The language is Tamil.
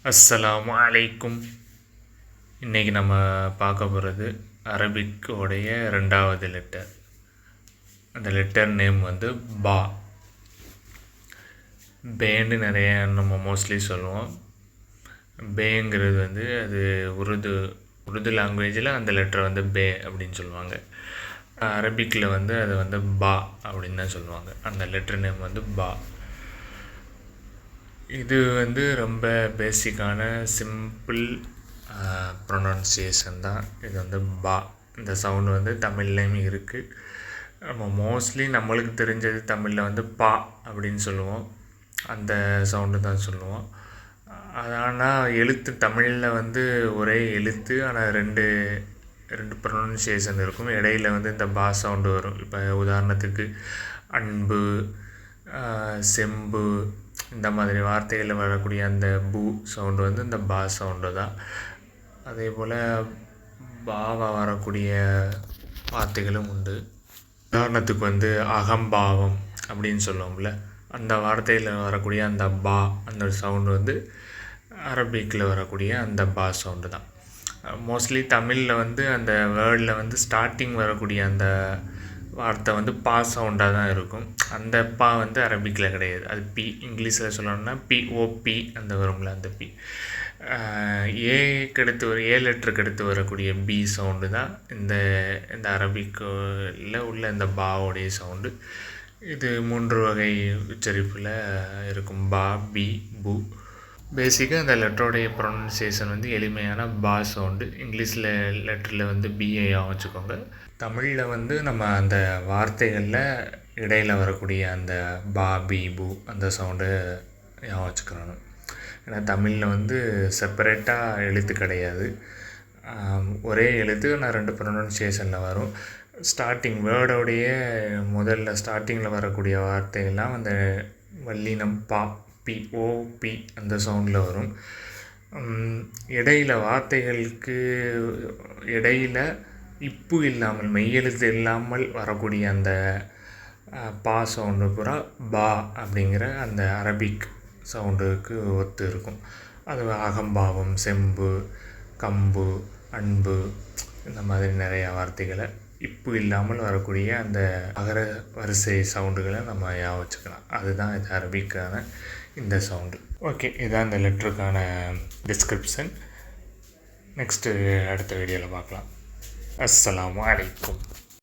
அஸ்ஸலாமு அலைக்கும். இன்றைக்கி நம்ம பார்க்க போகிறது அரபிக்கோடைய ரெண்டாவது லெட்டர். அந்த லெட்டர் நேம் வந்து பா. பேன்னு நிறைய நம்ம மோஸ்ட்லி சொல்லுவோம். பேங்கிறது வந்து அது உருது லாங்குவேஜில் அந்த லெட்டர் வந்து பே அப்படின்னு சொல்லுவாங்க. அரபிக்கில் வந்து அது வந்து பா அப்படின்னு தான் சொல்லுவாங்க. அந்த லெட்டர் நேம் வந்து பா. இது வந்து ரொம்ப பேசிக்கான சிம்பிள் ப்ரொனன்சியேஷன் தான். இது வந்து பா. இந்த சவுண்டு வந்து தமிழ்லேயும் இருக்குது. நம்ம மோஸ்ட்லி நம்மளுக்கு தெரிஞ்சது தமிழில் வந்து பா அப்படின்னு சொல்லுவோம். அந்த சவுண்டு தான் சொல்லுவோம். ஆனால் எழுத்து தமிழில் வந்து ஒரே எழுத்து, ஆனால் ரெண்டு ப்ரொனன்சியேஷன் இருக்கும். இடையில வந்து இந்த பா சவுண்டு வரும். இப்போ உதாரணத்துக்கு அன்பு, செம்பு, இந்த மாதிரி வார்த்தைகளில் வரக்கூடிய அந்த பூ சவுண்டு வந்து இந்த பா சவுண்டு தான். அதே போல் பாவா வரக்கூடிய வார்த்தைகளும் உண்டு. உதாரணத்துக்கு வந்து அகம்பாவம் அப்படின்னு சொல்லுவோம்ல, அந்த வார்த்தையில் வரக்கூடிய அந்த பா, அந்த சவுண்டு வந்து அரபிக்கில் வரக்கூடிய அந்த பா சவுண்டு தான். மோஸ்ட்லி தமிழில் வந்து அந்த வேர்டில் வந்து ஸ்டார்டிங் வரக்கூடிய அந்த வார்த்தை வந்து பா சவுண்டாக தான் இருக்கும். அந்த பா வந்து அரபிக்கில் கிடையாது. அது பி. இங்கிலீஷில் சொல்லணும்னா பிஓபி அந்த வரும்ல, அந்த பி. ஏ லெட்டருக்கு எடுத்து வரக்கூடிய பி சவுண்டு தான் இந்த அரபிக்கில் உள்ள இந்த பாவோடைய சவுண்டு. இது 3 வகை உச்சரிப்பில் இருக்கும். பா, பி, பு. பேசிக்காக அந்த லெட்டருடைய ப்ரொனன்சியேஷன் வந்து எளிமையான பா சவுண்டு. இங்கிலீஷில் லெட்டரில் வந்து பிஏயாக வச்சுக்கோங்க. தமிழில் வந்து நம்ம அந்த வார்த்தைகளில் இடையில் வரக்கூடிய அந்த பா, பி, பு அந்த சவுண்டு ஞாபகம் வச்சுக்கிறோம். ஏன்னா தமிழில் வந்து செப்பரேட்டாக எழுத்து கிடையாது. ஒரே எழுத்து, ஆனால் 2 ப்ரொனன்சியேஷனில் வரும். ஸ்டார்டிங் வேர்டோடைய முதல்ல ஸ்டார்டிங்கில் வரக்கூடிய வார்த்தையெல்லாம் அந்த வல்லினம் பா, பி, ஓ, பி அந்த சவுண்டில் வரும். இடையில் வார்த்தைகளுக்கு இடையில் இப்பு இல்லாமல், மெய்யெழுத்து இல்லாமல் வரக்கூடிய அந்த பா சவுண்டு பூரா பா அப்படிங்கிற அந்த அரபிக் சவுண்டுக்கு ஒத்து இருக்கும். அது அகம்பாவம், செம்பு, கம்பு, அன்பு, இந்த மாதிரி நிறையா வார்த்தைகளை இப்பு இல்லாமல் வரக்கூடிய அந்த அகர வரிசை சவுண்டுகளை நம்ம ஞாபகம் வச்சுக்கலாம். அதுதான் இது அரபிக்கான இந்த சவுண்டு. ஓகே, இதுதான் இந்த லெட்டருக்கான டிஸ்கிரிப்ஷன். நெக்ஸ்ட்டு அடுத்த வீடியோவில் பார்க்கலாம். அஸ்ஸலாமு அலைக்கும்.